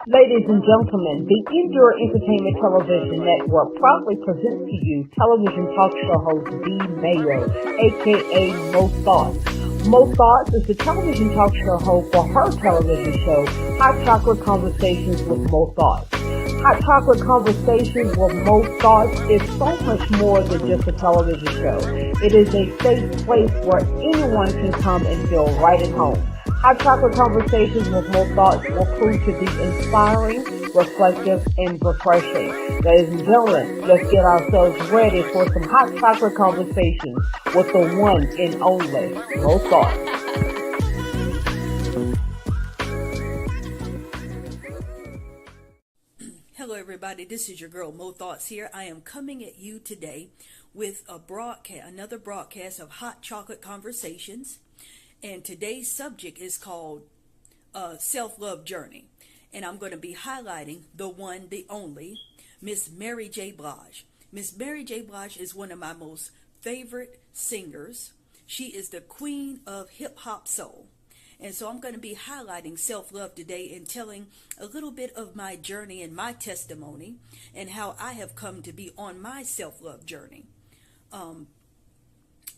Ladies and gentlemen, the Endure Entertainment Television Network proudly presents to you television talk show host D. Mayo, aka Mo Thoughts. Mo Thoughts is the television talk show host for her television show, Hot Chocolate Conversations with Mo Thoughts. Hot Chocolate Conversations with Mo Thoughts is so much more than just a television show. It is a safe place where anyone can come and feel right at home. Hot Chocolate Conversations with Mo Thoughts will prove to be inspiring, reflective, and refreshing. Ladies and gentlemen, let's get ourselves ready for some Hot Chocolate Conversations with the one and only Mo Thoughts. Hello everybody, this is your girl Mo Thoughts here. I am coming at you today with another broadcast of Hot Chocolate Conversations. And today's subject is called Self-Love Journey. And I'm going to be highlighting the one, the only, Miss Mary J. Blige. Miss Mary J. Blige is one of my most favorite singers. She is the queen of hip-hop soul. And so I'm going to be highlighting self-love today and telling a little bit of my journey and my testimony and how I have come to be on my self-love journey.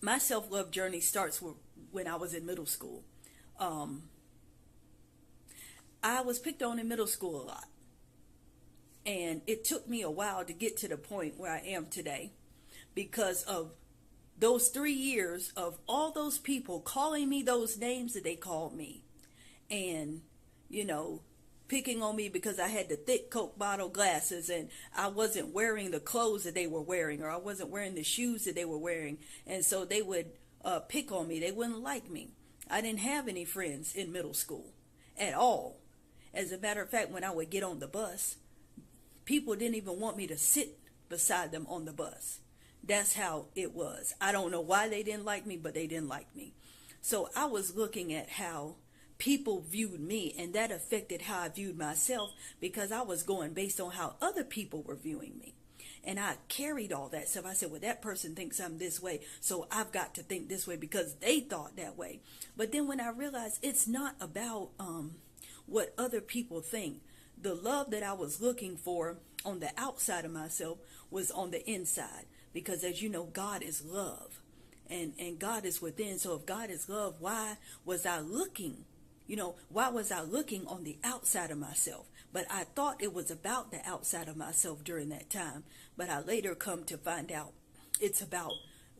My self-love journey starts when I was in middle school. I was picked on in middle school a lot. And it took me a while to get to the point where I am today because of those 3 years of all those people calling me those names that they called me. And, picking on me because I had the thick Coke bottle glasses and I wasn't wearing the clothes that they were wearing, or I wasn't wearing the shoes that they were wearing. And so they would pick on me. They wouldn't like me. I didn't have any friends in middle school at all. As a matter of fact, when I would get on the bus, people didn't even want me to sit beside them on the bus. That's how it was. I don't know why they didn't like me, but they didn't like me. So I was looking at how people viewed me, and that affected how I viewed myself because I was going based on how other people were viewing me. And I carried all that stuff. I said, well, that person thinks I'm this way, so I've got to think this way because they thought that way. But then when I realized it's not about what other people think, the love that I was looking for on the outside of myself was on the inside. Because as you know, God is love and God is within. So if God is love, why was I looking? Why was I looking on the outside of myself? But I thought it was about the outside of myself during that time. But I later come to find out it's about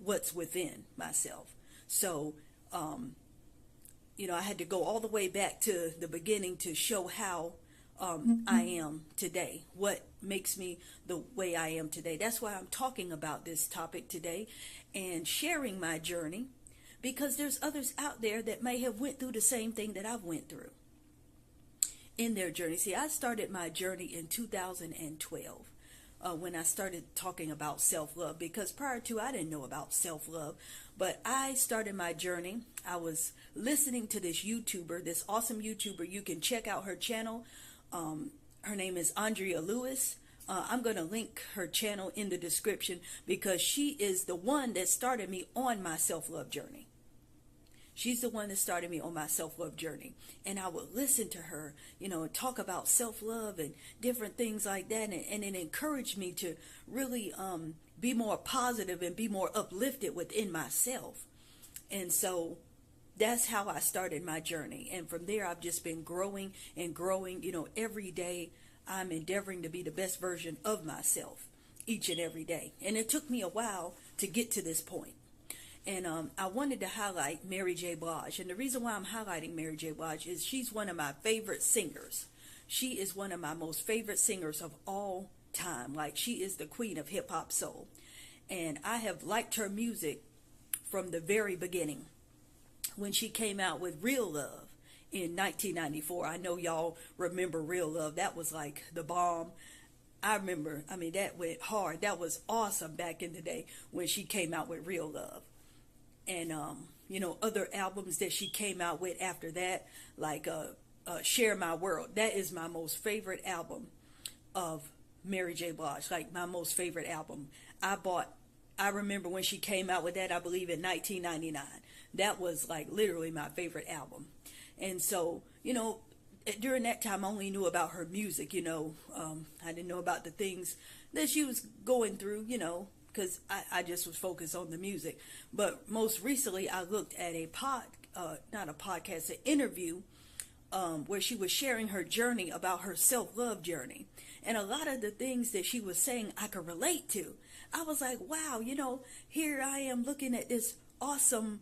what's within myself. So, I had to go all the way back to the beginning to show how I am today, what makes me the way I am today. That's why I'm talking about this topic today and sharing my journey, because there's others out there that may have went through the same thing that I've went through in their journey. See, I started my journey in 2012 when I started talking about self-love, because prior to I didn't know about self-love, but I started my journey. I was listening to this YouTuber, this awesome YouTuber. You can check out her channel. Her name is Andrea Lewis. I'm going to link her channel in the description because she is the one that started me on my self-love journey. She's the one that started me on my self-love journey. And I would listen to her, and talk about self-love and different things like that. And it encouraged me to really be more positive and be more uplifted within myself. And so that's how I started my journey. And from there, I've just been growing and growing. Every day I'm endeavoring to be the best version of myself each and every day. And it took me a while to get to this point. And I wanted to highlight Mary J. Blige. And the reason why I'm highlighting Mary J. Blige is she's one of my favorite singers. She is one of my most favorite singers of all time. Like, she is the queen of hip-hop soul. And I have liked her music from the very beginning. When she came out with Real Love in 1994. I know y'all remember Real Love. That was like the bomb. I remember, that went hard. That was awesome back in the day when she came out with Real Love. And, other albums that she came out with after that, like Share My World. That is my most favorite album of Mary J. Blige, like my most favorite album. I remember when she came out with that, I believe in 1999. That was like literally my favorite album. And so, during that time, I only knew about her music, I didn't know about the things that she was going through, because I just was focused on the music. But most recently, I looked at not a podcast, an interview, where she was sharing her journey about her self-love journey. And a lot of the things that she was saying, I could relate to. I was like, wow, here I am looking at this awesome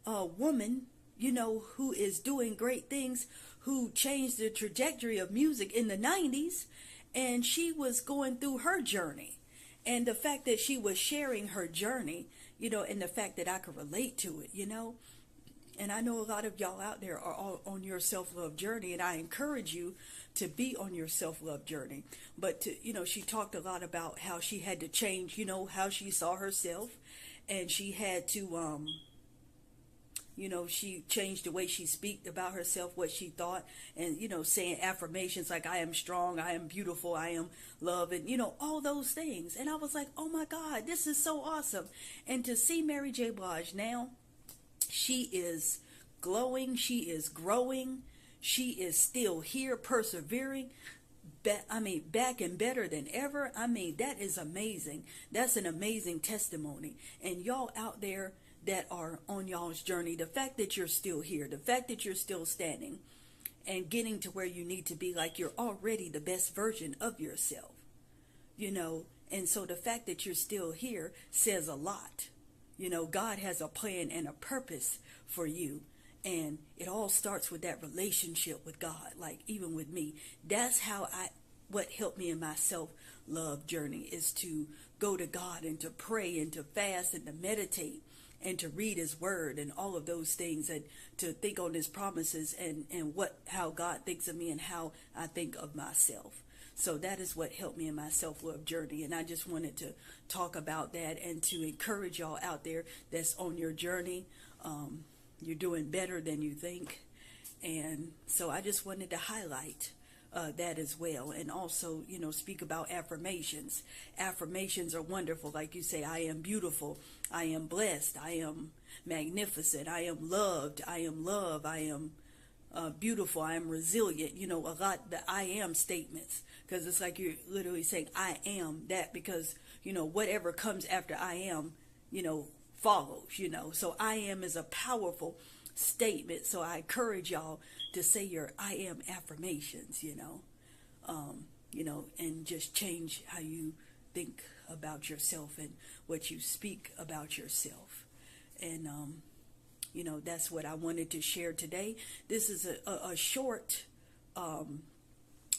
woman, who is doing great things, who changed the trajectory of music in the 90s, and she was going through her journey. And the fact that she was sharing her journey, and the fact that I could relate to it, and I know a lot of y'all out there are all on your self-love journey, and I encourage you to be on your self-love journey. But she talked a lot about how she had to change, how she saw herself, and she had to she changed the way she speak about herself, what she thought, and, saying affirmations like, I am strong, I am beautiful, I am love, and, all those things. And I was like, oh my God, this is so awesome. And to see Mary J. Blige now, she is glowing, she is growing, she is still here, persevering, back and better than ever. That is amazing. That's an amazing testimony. And y'all out there that are on y'all's journey, the fact that you're still here, the fact that you're still standing and getting to where you need to be, like you're already the best version of yourself, and so the fact that you're still here says a lot. God has a plan and a purpose for you, and it all starts with that relationship with God. Like even with me, that's what helped me in my self-love journey, is to go to God and to pray and to fast and to meditate and to read his word and all of those things, and to think on his promises and how God thinks of me and how I think of myself. So that is what helped me in my self-love journey. And I just wanted to talk about that and to encourage y'all out there that's on your journey. You're doing better than you think. And so I just wanted to highlight that as well. And also, speak about affirmations. Affirmations are wonderful. Like you say, I am beautiful, I am blessed, I am magnificent, I am loved, I am love, I am beautiful, I am resilient. A lot the I am statements, because it's like you're literally saying I am that, because whatever comes after I am follows. So I am is a powerful statement. So I encourage y'all to say your I am affirmations, and just change how you think about yourself and what you speak about yourself. And that's what I wanted to share today. This is a short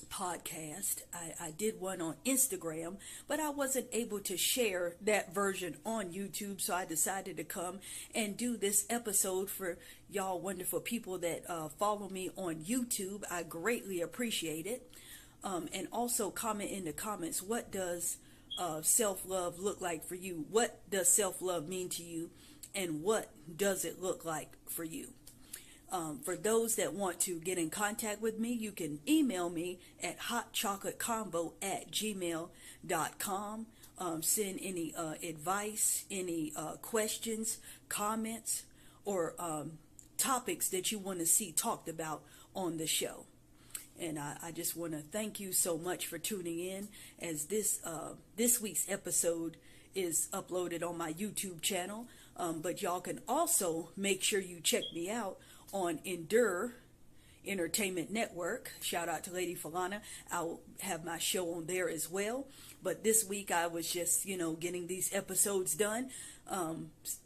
podcast. I did one on Instagram, but I wasn't able to share that version on YouTube, so I decided to come and do this episode for y'all wonderful people that follow me on YouTube. I greatly appreciate it. And also comment in the comments, what does self-love look like for you? What does self-love mean to you? And what does it look like for you? For those that want to get in contact with me, you can email me at hotchocolateconvo@gmail.com. Send any advice, any questions, comments, or topics that you want to see talked about on the show. And I just want to thank you so much for tuning in, as this week's episode is uploaded on my YouTube channel. But y'all can also make sure you check me out on Endure Entertainment Network. Shout out to Lady Falana. I'll have my show on there as well. But this week I was just, getting these episodes done.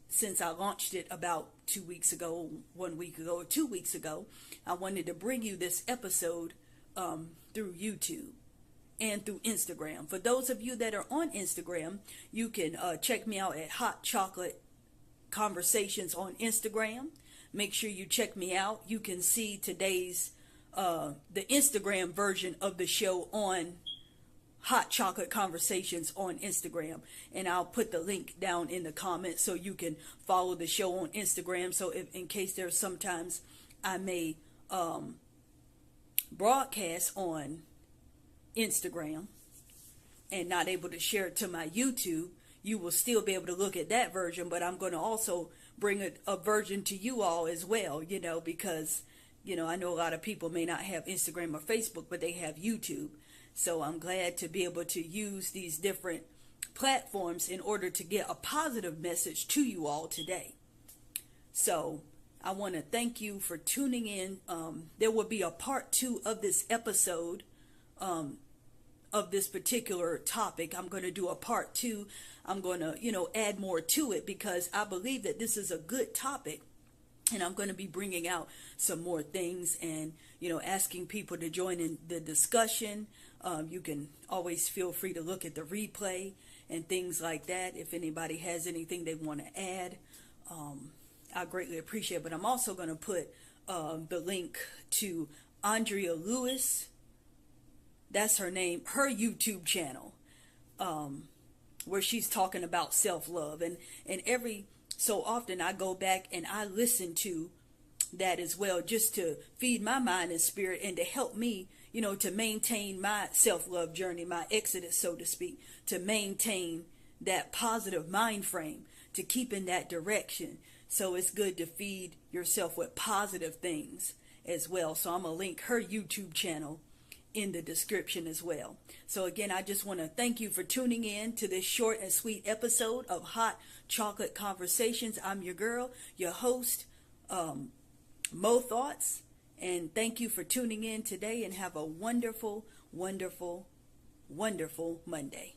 Since I launched it about 2 weeks ago, 1 week ago, or 2 weeks ago, I wanted to bring you this episode through YouTube and through Instagram. For those of you that are on Instagram, you can check me out at Hot Chocolate Conversations on Instagram. Make sure you check me out. You can see today's the Instagram version of the show on Hot Chocolate Conversations on Instagram, and I'll put the link down in the comments so you can follow the show on Instagram. So in case there's sometimes I may broadcast on Instagram and not able to share it to my YouTube, you will still be able to look at that version. But I'm going to also bring a version to you all as well, because I know a lot of people may not have Instagram or Facebook, but they have YouTube. So I'm glad to be able to use these different platforms in order to get a positive message to you all today. So I want to thank you for tuning in. There will be a part 2 of this episode of this particular topic. I'm going to do a part 2. I'm going to, add more to it because I believe that this is a good topic. And I'm going to be bringing out some more things and, asking people to join in the discussion. You can always feel free to look at the replay and things like that. If anybody has anything they want to add, I greatly appreciate it. But I'm also going to put the link to Andrea Lewis. That's her name, her YouTube channel, where she's talking about self-love. And every so often I go back and I listen to that as well, just to feed my mind and spirit and to help me, to maintain my self-love journey, my exodus, so to speak, to maintain that positive mind frame, to keep in that direction. So it's good to feed yourself with positive things as well. So I'm going to link her YouTube channel in the description as well. So again, I just want to thank you for tuning in to this short and sweet episode of Hot Chocolate Conversations. I'm your girl, your host, Mo Thoughts, and thank you for tuning in today, and have a wonderful, wonderful, wonderful Monday.